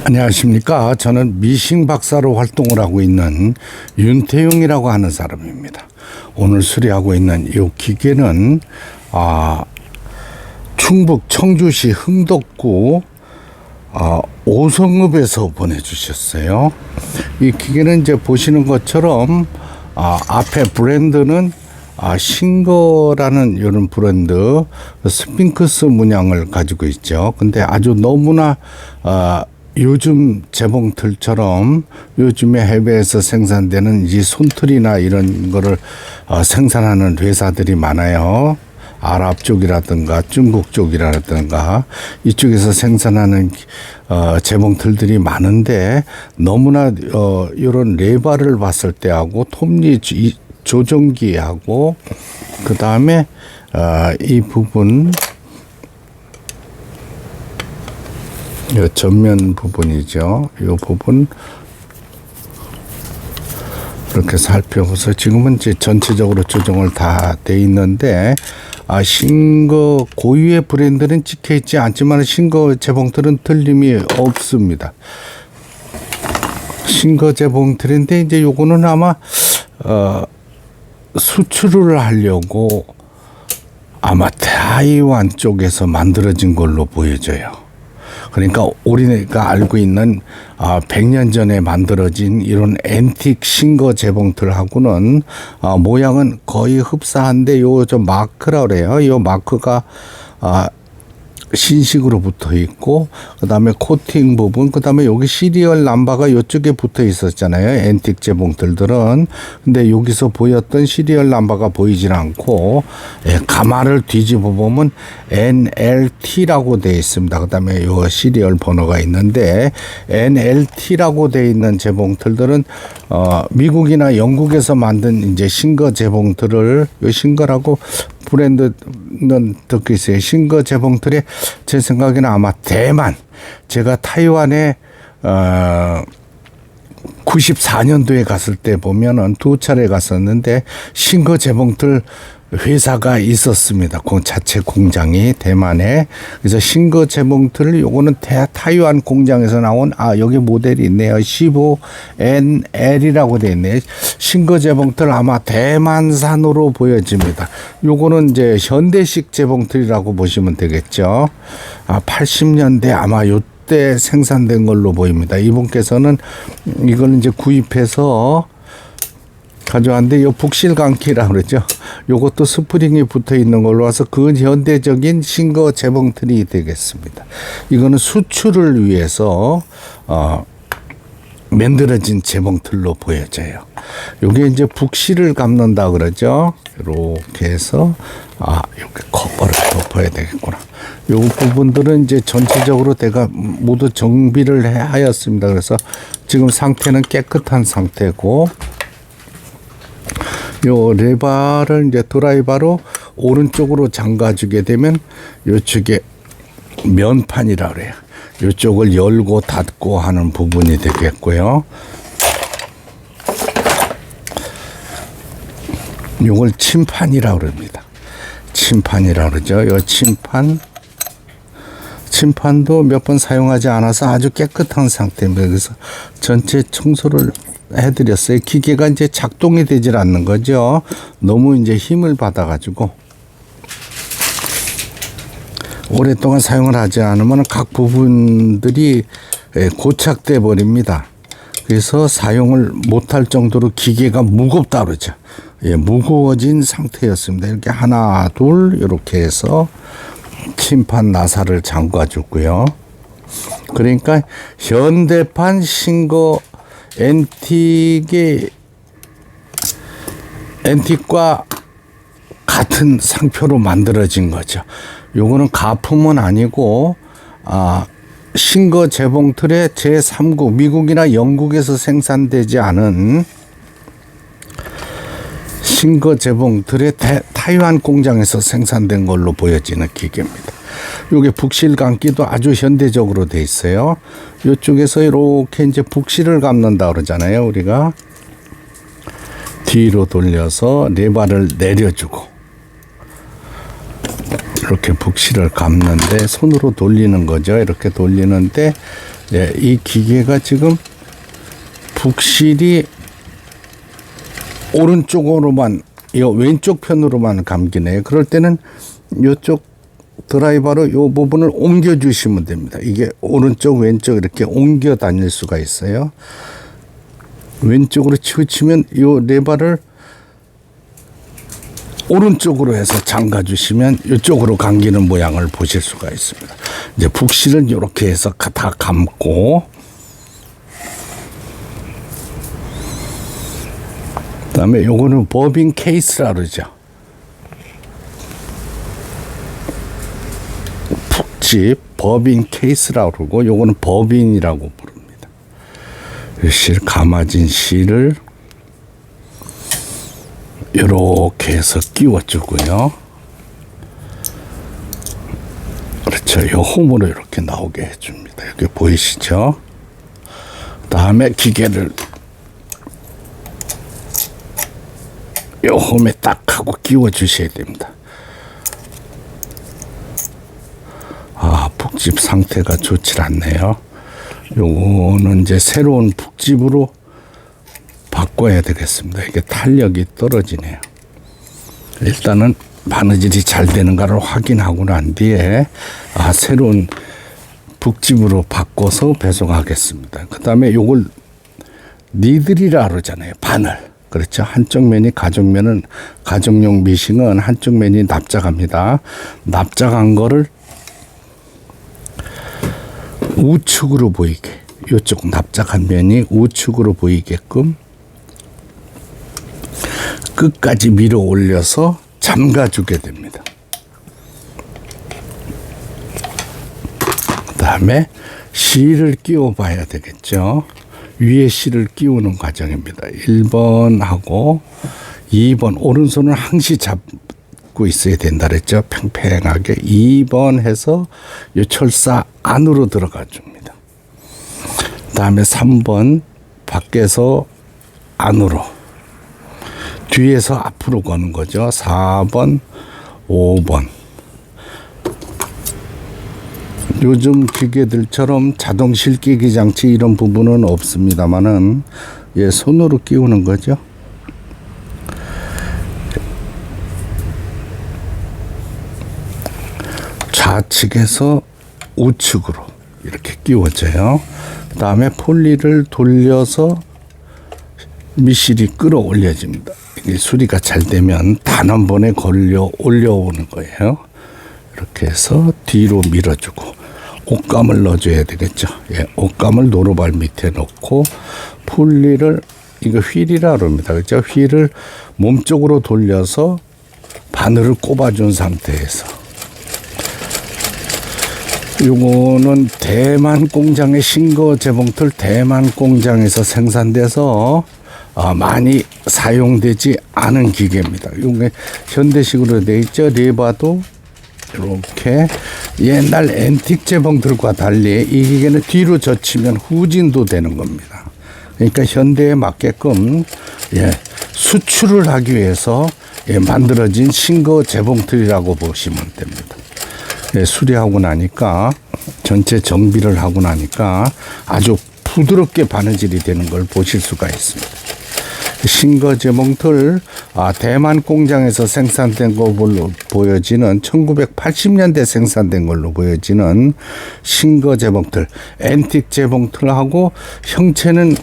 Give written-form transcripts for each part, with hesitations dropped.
안녕하십니까. 저는 미싱 박사로 활동을 하고 있는 윤태용이라고 하는 사람입니다. 오늘 수리하고 있는 이 기계는 충북 청주시 흥덕구 오성읍에서 보내주셨어요. 이 기계는 이제 보시는 것처럼 앞에 브랜드는 싱거라는 이런 브랜드 스핑크스 문양을 가지고 있죠. 근데 아주 너무나 요즘 재봉틀처럼 요즘에 해외에서 생산되는 이 손틀이나 이런 거를 생산하는 회사들이 많아요. 아랍 쪽이라든가 중국 쪽이라든가 이쪽에서 생산하는 재봉틀들이 많은데 너무나 이런 레바를 봤을 때하고 톱니 조정기하고 그 다음에 이 부분 이 전면 부분이죠. 이 부분 이렇게 살펴보서 지금은 이제 전체적으로 조정을 다 돼 있는데 싱거 고유의 브랜드는 찍혀 있지 않지만 싱거 재봉틀은 틀림이 없습니다. 싱거 재봉틀인데 이제 요거는 아마 수출을 하려고 아마 타이완 쪽에서 만들어진 걸로 보여져요. 그러니까 우리가 알고 있는 100년 전에 만들어진 이런 앤틱 싱거 재봉틀하고는 모양은 거의 흡사한데 요 좀 마크라 그래요. 요 마크가 신식으로 붙어 있고 그다음에 코팅 부분 그다음에 여기 시리얼 넘버가 이쪽에 붙어 있었잖아요. 앤틱 재봉틀들은. 근데 여기서 보였던 시리얼 넘버가 보이질 않고 가마를 뒤집어 보면 NLT라고 되어 있습니다. 그다음에 요 시리얼 번호가 있는데 NLT라고 되어 있는 재봉틀들은 미국이나 영국에서 만든 이제 싱거 재봉틀을 요 싱거라고 브랜드는 듣고 있어요. 싱거 재봉틀에 제 생각에는 아마 대만, 제가 타이완에 94년도에 갔을 때 보면은 2차례 갔었는데 싱거 재봉틀 회사가 있었습니다. 그 자체 공장이 대만에. 그래서 싱거 재봉틀 요거는 타이완 공장에서 나온 여기 모델이 있네요. 15NL이라고 되어 있네요. 싱거 재봉틀 아마 대만산으로 보여집니다. 요거는 이제 현대식 재봉틀이라고 보시면 되겠죠. 80년대 아마 요때 생산된 걸로 보입니다. 이분께서는 이걸 이제 구입해서 가져왔는데 요 북실감기라고 그러죠. 요것도 스프링이 붙어 있는 걸로 와서 근현대적인 싱거 재봉틀이 되겠습니다. 이거는 수출을 위해서 만들어진 재봉틀로 보여져요. 요게 이제 북실을 감는다 그러죠. 이렇게 해서 이렇게 커버를 덮어야 되겠구나. 요 부분들은 이제 전체적으로 내가 모두 정비를 하였습니다. 그래서 지금 상태는 깨끗한 상태고 요 레바를 이제 드라이버로 오른쪽으로 잠가주게 되면 요쪽에 면판이라 그래요. 요쪽을 열고 닫고 하는 부분이 되겠고요. 요걸 침판이라 그럽니다. 침판이라 그러죠. 요 침판도 몇 번 사용하지 않아서 아주 깨끗한 상태입니다. 그래서 전체 청소를 해드렸어요. 기계가 이제 작동이 되질 않는 거죠. 너무 이제 힘을 받아가지고 오랫동안 사용을 하지 않으면 각 부분들이 고착돼 버립니다. 그래서 사용을 못할 정도로 기계가 무겁다 그러죠. 무거워진 상태였습니다. 이렇게 하나, 둘 이렇게 해서 침판 나사를 잠가주고요. 그러니까 현대판 싱거 앤틱과 같은 상표로 만들어진 거죠. 요거는 가품은 아니고 싱거 재봉틀의 제3국 미국이나 영국에서 생산되지 않은 싱거 재봉틀의 타이완 공장에서 생산된 걸로 보여지는 기계입니다. 요게 북실 감기도 아주 현대적으로 돼 있어요. 이쪽에서 이렇게 이제 북실을 감는다 그러잖아요. 우리가 뒤로 돌려서 레바를 내려주고 이렇게 북실을 감는데 손으로 돌리는 거죠. 이렇게 돌리는데 예, 이 기계가 지금 북실이 오른쪽으로만, 이 왼쪽 편으로만 감기네요. 그럴 때는 이쪽 드라이버로 이 부분을 옮겨 주시면 됩니다. 이게 오른쪽 왼쪽 이렇게 옮겨 다닐 수가 있어요. 왼쪽으로 치우치면 이 레버를 오른쪽으로 해서 잠가 주시면 이쪽으로 감기는 모양을 보실 수가 있습니다. 이제 북실은 이렇게 해서 다 감고, 그다음에 요거는 버빈 케이스라 그러죠. 북집 버빈 케이스라고 그러고, 요거는 버빈이라고 부릅니다. 실 감아진 실을 이렇게 해서 끼워주고요. 그렇죠. 이 홈으로 이렇게 나오게 해줍니다. 여기 보이시죠? 그 다음에 기계를 이 홈에 딱 하고 끼워 주셔야 됩니다. 아, 북집 상태가 좋지 않네요. 요거는 이제 새로운 북집으로 바꿔야 되겠습니다. 이게 탄력이 떨어지네요. 일단은 바느질이 잘 되는가를 확인하고 난 뒤에 새로운 북집으로 바꿔서 배송하겠습니다. 그 다음에 요걸 니들이라 그러잖아요. 바늘. 그렇죠. 한쪽 면이 가정면은, 가정용 미싱은 한쪽 면이 납작합니다. 납작한 거를 우측으로 보이게, 이쪽 납작한 면이 우측으로 보이게끔 끝까지 밀어 올려서 잠가주게 됩니다. 그 다음에 실을 끼워 봐야 되겠죠. 위에 실을 끼우는 과정입니다. 1번하고 2번, 오른손을 항시 잡고 있어야 된다 그랬죠. 팽팽하게. 2번 해서 이 철사 안으로 들어가 줍니다. 그 다음에 3번 밖에서 안으로, 뒤에서 앞으로 거는 거죠. 4번, 5번. 요즘 기계들처럼 자동 실끼기 장치 이런 부분은 없습니다만은, 예, 손으로 끼우는 거죠. 좌측에서 우측으로 이렇게 끼워져요. 그 다음에 폴리를 돌려서 미실이 끌어올려집니다. 이게 수리가 잘 되면 단 한 번에 올려오는 거예요. 이렇게 해서 뒤로 밀어주고, 옷감을 넣어줘야 되겠죠. 예, 옷감을 노루발 밑에 넣고, 폴리를, 이거 휠이라 그럽니다. 그렇죠? 휠을 몸쪽으로 돌려서 바늘을 꼽아준 상태에서, 요거는 대만 공장의 싱거 재봉틀 대만 공장에서 생산돼서 많이 사용되지 않은 기계입니다. 이게 현대식으로 되어 있죠. 레바도 이렇게 옛날 앤틱 재봉틀과 달리 이 기계는 뒤로 젖히면 후진도 되는 겁니다. 그러니까 현대에 맞게끔, 예, 수출을 하기 위해서, 예, 만들어진 싱거 재봉틀이라고 보시면 됩니다. 예, 수리하고 나니까, 전체 정비를 하고 나니까 아주 부드럽게 바느질이 되는 걸 보실 수가 있습니다. 싱거 재봉틀, 대만 공장에서 생산된 걸로 보여지는 1980년대 생산된 걸로 보여지는 싱거 재봉틀, 앤틱 재봉틀하고 형체는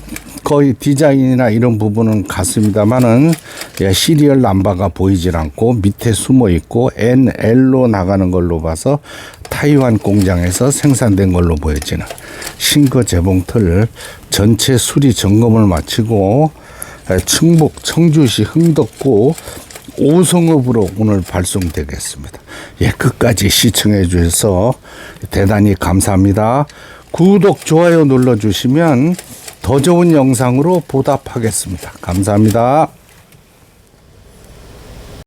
거의 디자인이나 이런 부분은 같습니다만은, 예, 시리얼 남바가 보이질 않고 밑에 숨어 있고 NL로 나가는 걸로 봐서 타이완 공장에서 생산된 걸로 보여지는 싱거 재봉틀 전체 수리 점검을 마치고 충북 청주시 흥덕구 오성읍으로 오늘 발송되겠습니다. 예, 끝까지 시청해 주셔서 대단히 감사합니다. 구독, 좋아요 눌러주시면 더 좋은 영상으로 보답하겠습니다. 감사합니다.